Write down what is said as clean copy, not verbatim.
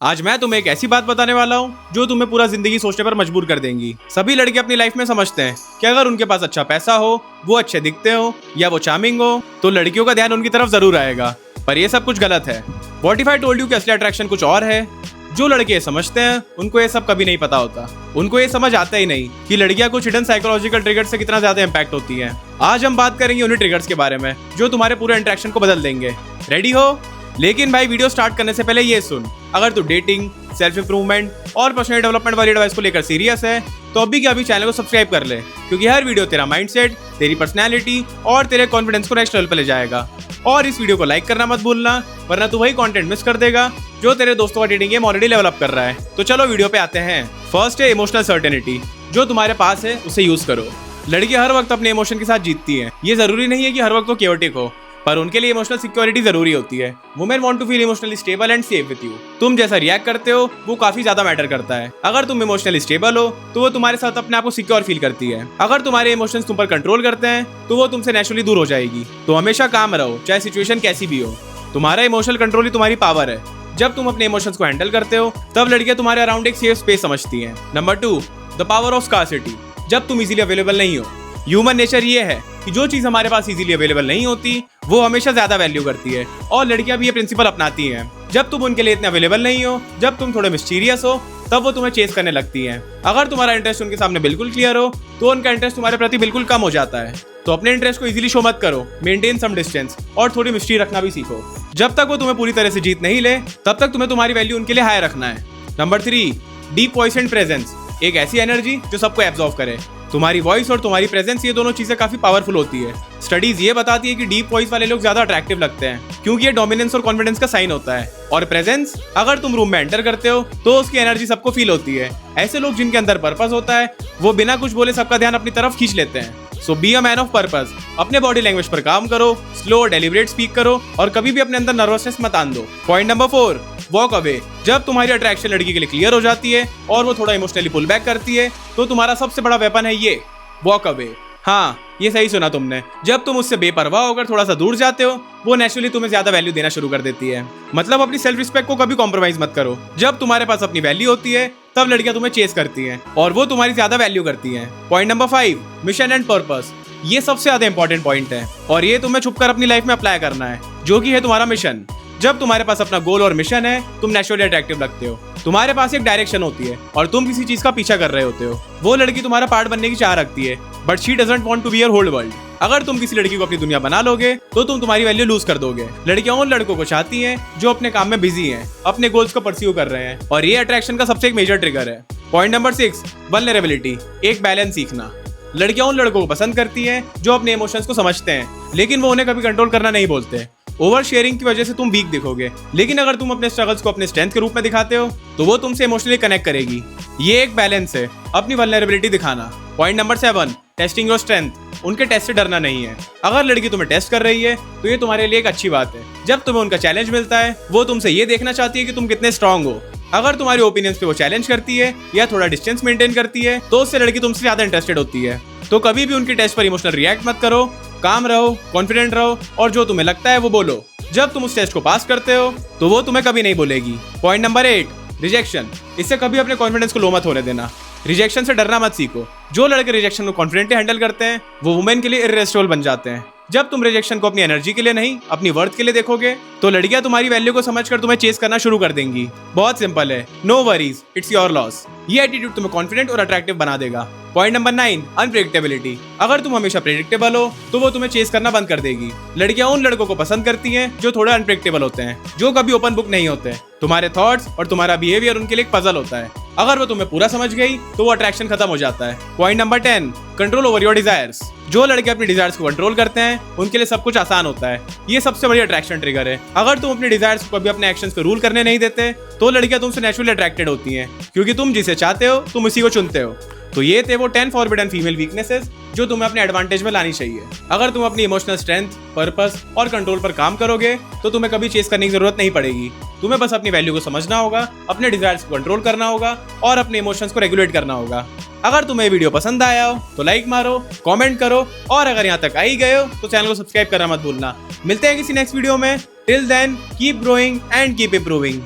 आज मैं तुम्हें एक ऐसी बात बताने वाला हूँ जो तुम्हें पूरा जिंदगी सोचने पर मजबूर कर देंगी। सभी लड़के अपनी लाइफ में समझते हैं कि अगर उनके पास अच्छा पैसा हो, वो अच्छे दिखते हो या वो चार्मिंग हो तो लड़कियों का ध्यान उनकी तरफ जरूर आएगा। पर ये सब कुछ गलत है। What if I told you कि असली अट्रैक्शन कुछ और है। जो लड़के ये समझते हैं उनको ये सब कभी नहीं पता होता। उनको ये समझ आता ही नहीं कि लड़कियां कुछ हिडन साइकोलॉजिकल ट्रिगर्स से कितना ज्यादा इंपैक्ट होती हैं। आज हम बात करेंगे उन्हीं ट्रिगर्स के बारे में जो तुम्हारे पूरे इंटरेक्शन को बदल देंगे। रेडी हो? लेकिन भाई वीडियो स्टार्ट करने से पहले ये सुन, अगर तू डेटिंग, सेल्फ इंप्रूवमेंट और पर्सनल डेवलपमेंट वाली एडवाइस को लेकर सीरियस है तो अभी के अभी चैनल को सब्सक्राइब कर ले, क्योंकि हर वीडियो तेरा माइंडसेट, तेरी पर्सनैलिटी और तेरे कॉन्फिडेंस को नेक्स्ट लेवल पे ले जाएगा। और इस वीडियो को लाइक करना मत भूलना, वरना तू वही कंटेंट मिस कर देगा जो तेरे दोस्तों का dating game already level up कर रहा है। तो चलो वीडियो पे आते हैं। फर्स्ट है इमोशनल सर्टेनिटी। जो तुम्हारे पास है उसे यूज करो। लड़की हर वक्त अपने इमोशन के साथ जीतती है। ये जरूरी नहीं है कि हर वक्त वो केओटिक हो, पर उनके लिए इमोशनल सिक्योरिटी जरूरी होती है। Women want to feel emotionally stable and safe with you. तुम जैसा रिएक्ट करते हो वो काफी ज्यादा मैटर करता है। अगर तुम इमोशनली स्टेबल हो तो वो तुम्हारे साथ अपने आप को सिक्योर फील करती है। अगर तुम्हारे इमोशंस तुम पर कंट्रोल करते हैं तो वो तुमसे नेचुरली दूर हो जाएगी। तो हमेशा काम रहो, चाहे सिचुएशन कैसी भी हो। तुम्हारा इमोशनल कंट्रोल ही तुम्हारी पावर है। जब तुम अपने इमोशंस को हैंडल करते हो तब लड़कियां तुम्हारे अराउंड एक सेफ स्पेस समझती हैं। Number 2, the power of scarcity. जब तुम इजीली अवेलेबल नहीं हो। ह्यूमन नेचर ये है कि जो चीज हमारे पास इजीली अवेलेबल नहीं होती वो हमेशा ज्यादा वैल्यू करती है, और लड़कियां भी ये प्रिंसिपल अपनाती हैं। जब तुम उनके लिए इतने अवेलेबल नहीं हो, जब तुम थोड़े मिस्टीरियस हो, तब वो तुम्हें चेस करने लगती हैं। अगर तुम्हारा इंटरेस्ट उनके सामने बिल्कुल क्लियर हो तो उनका इंटरेस्ट तुम्हारे प्रति बिल्कुल कम हो जाता है। तो अपने इंटरेस्ट को इजीली शो मत करो, मेंटेन सम डिस्टेंस और थोड़ी मिस्ट्री रखना भी सीखो। जब तक वो तुम्हें पूरी तरह से जीत नहीं ले तब तक तुम्हें तुम्हारी वैल्यू उनके लिए हाई रखना है। Number 3, deep voice and presence. एक ऐसी एनर्जी जो सबको एब्जॉर्व करे। तुम्हारी वॉइस और तुम्हारी प्रेजेंस, ये दोनों चीजें काफी पावरफुल होती है। स्टडीज ये बताती है कि डीप वॉइस वाले लोग ज्यादा अट्रैक्टिव लगते हैं, क्योंकि ये डोमिनेंस और कॉन्फिडेंस का साइन होता है। और प्रेजेंस, अगर तुम रूम में एंटर करते हो तो उसकी एनर्जी सबको फील होती है। ऐसे लोग जिनके अंदर पर्पस होता है वो बिना कुछ बोले सबका ध्यान अपनी तरफ खींच लेते हैं। So be a man of purpose. अपने बॉडी लैंग्वेज पर काम करो, स्लो और डेलिब्रेट स्पीक करो, और कभी भी अपने अंदर नर्वसनेस मत आन दो। Point number 4, walk away. जब तुम्हारी अट्रैक्शन लड़की के लिए क्लियर हो जाती है और वो थोड़ा इमोशनली पुल बैक करती है तो तुम्हारा सबसे बड़ा वेपन है ये, वॉक अवे। हाँ, ये सही सुना तुमने। जब तुम उससे बेपरवाह होकर थोड़ा सा दूर जाते हो वो नेचुरली तुम्हें ज्यादा वैल्यू देना शुरू कर देती है। मतलब अपनी सेल्फ रिस्पेक्ट को कभी कॉम्प्रोमाइज मत करो। जब तुम्हारे पास अपनी वैल्यू होती है तब लड़कियां तुम्हें चेस करती हैं और वो तुम्हारी ज्यादा वैल्यू करती हैं। Point number 5, mission and purpose. ये सबसे ज्यादा इंपॉर्टेंट पॉइंट है और ये तुम्हें छुपकर अपनी लाइफ में अप्लाई करना है, जो कि है तुम्हारा मिशन। जब तुम्हारे पास अपना गोल और मिशन है तुम नेचुरली अट्रैक्टिव लगते हो। तुम्हारे पास एक डायरेक्शन होती है और तुम किसी चीज का पीछा कर रहे होते हो। वो लड़की तुम्हारा पार्ट बनने की चाह रखती है, but she doesn't want to be your whole world. अगर तुम किसी लड़की को अपनी दुनिया बना लोगे तो तुम तुम्हारी वैल्यू लूज कर दोगे। लड़कियां उन लड़कों को चाहती हैं जो अपने काम में बिजी हैं, अपने गोल्स को परस्यू कर रहे हैं, और ये अट्रैक्शन का सबसे एक मेजर ट्रिगर है। Point number 6, vulnerability. एक बैलेंस सीखना। लड़कियां उन लड़कों को पसंद करती हैं जो अपने इमोशंस को समझते हैं, लेकिन वो उन्हें कभी कंट्रोल करना नहीं बोलते। ओवर शेयरिंग की वजह से तुम वीक दिखोगे, लेकिन अगर तुम अपने स्ट्रगल्स को अपने स्ट्रेंथ के रूप में दिखाते हो तो वो तुमसे इमोशनली कनेक्ट करेगी। ये एक बैलेंस है, अपनी वल्नरेबिलिटी दिखाना। Point number 7, testing your strength. उनके टेस्ट से डरना नहीं है। अगर लड़की तुम्हें टेस्ट कर रही है तो ये तुम्हारे लिए एक अच्छी बात है। जब तुम्हें उनका चैलेंज मिलता है वो तुमसे ये देखना चाहती है कि तुम कितने स्ट्रांग हो। अगर तुम्हारे ओपिनियंस पे वो चैलेंज करती है या थोड़ा डिस्टेंस मेंटेन करती है तो उससे लड़की तुमसे ज्यादा इंटरेस्टेड होती है। तो कभी भी उनकी टेस्ट पर इमोशनल रिएक्ट मत करो, काम रहो, कॉन्फिडेंट रहो, और जो तुम्हें लगता है वो बोलो। जब तुम उस टेस्ट को पास करते हो तो वो तुम्हें कभी नहीं बोलेगी। Point number 8, rejection. इससे कभी अपने कॉन्फिडेंस को लो मत होने देना। रिजेक्शन से डरना मत सीखो। जो लड़के रिजेक्शन को कॉन्फिडेंटली हैंडल करते हैं वो वुमेन के लिए इररेसिस्टिबल बन जाते हैं। जब तुम रिजेक्शन को अपनी एनर्जी के लिए नहीं, अपनी वर्थ के लिए देखोगे तो लड़कियां तुम्हारी वैल्यू को समझकर तुम्हें चेस करना शुरू कर देंगी। बहुत सिंपल है, no worries, it's your loss. ये एटीट्यूड तुम्हें कॉन्फिडेंट और अट्रैक्टिव बना देगा। Point number 9, unpredictability. अगर तुम हमेशा प्रेडिक्टेबल हो तो वो तुम्हें चेस करना बंद कर देगी। लड़कियां उन लड़कों को पसंद करती हैं जो थोड़े अनप्रेडिक्टेबल होते हैं, जो कभी ओपन बुक नहीं होते। तुम्हारे थॉट्स और तुम्हारा बिहेवियर उनके लिए एक पजल होता है। अगर वो तुम्हें पूरा समझ गई तो वो अट्रैक्शन खत्म हो जाता है। Point number 10, control over your desires. जो लड़के अपनी डिजायर्स को कंट्रोल करते हैं उनके लिए सब कुछ आसान होता है। ये सबसे बड़ी अट्रैक्शन ट्रिगर है। अगर तुम अपनी डिजायर्स को कभी अपने एक्शंस पे रूल करने नहीं देते तो लड़कियां तुमसे नेचुरली अट्रैक्टेड होती हैं, क्योंकि तुम जिसे चाहते हो तुम उसी को चुनते हो। तो ये थे वो 10 फॉरबिडन फीमेल वीकनेसेस जो तुम्हें अपने एडवांटेज में लानी चाहिए। अगर तुम अपनी इमोशनल स्ट्रेंथ, पर्पस और कंट्रोल पर काम करोगे तो तुम्हें कभी चेस करने की जरूरत नहीं पड़ेगी। तुम्हें बस अपनी वैल्यू को समझना होगा, अपने डिजायर्स को कंट्रोल करना होगा और अपने इमोशंस को रेगुलेट करना होगा। अगर तुम्हें वीडियो पसंद आया हो तो लाइक मारो, कमेंट करो, और अगर यहाँ तक आ ही गए हो तो चैनल को सब्सक्राइब करना मत भूलना। मिलते हैं किसी नेक्स्ट वीडियो में। Till then keep growing and keep improving.